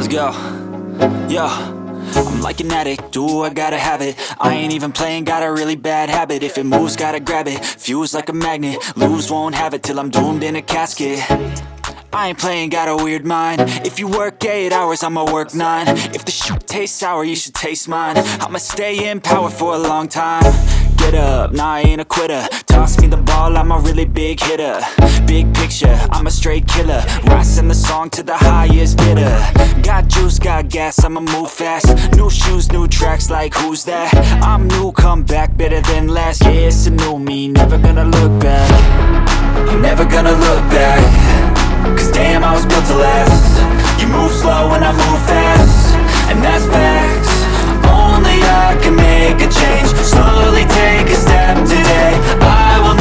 Let's go. Yo, I'm like an addict, do I gotta have it. I ain't even playing, got a really bad habit. If it moves, gotta grab it, fuse like a magnet. Lose, won't have it till I'm doomed in a casket. I ain't playing, got a weird mind. If you work 8 hours, I'ma work 9. If the shit tastes sour, you should taste mine. I'ma stay in power for a long time. Get up, nah, I ain't a quitter. Toss me the ball, I'm a really big hitter. Big picture, I'm a straight killer. Rising the song to the highest bidder. Got juice, got gas, I'ma move fast. New shoes, new tracks, like who's that? I'm new, come back, better than last. Yeah, it's a new me, never gonna look back. I'm never gonna look back. Cause damn, I was built to last. You move slow and I move fast, and that's facts. Only I can make a change. Slowly take a step today. I will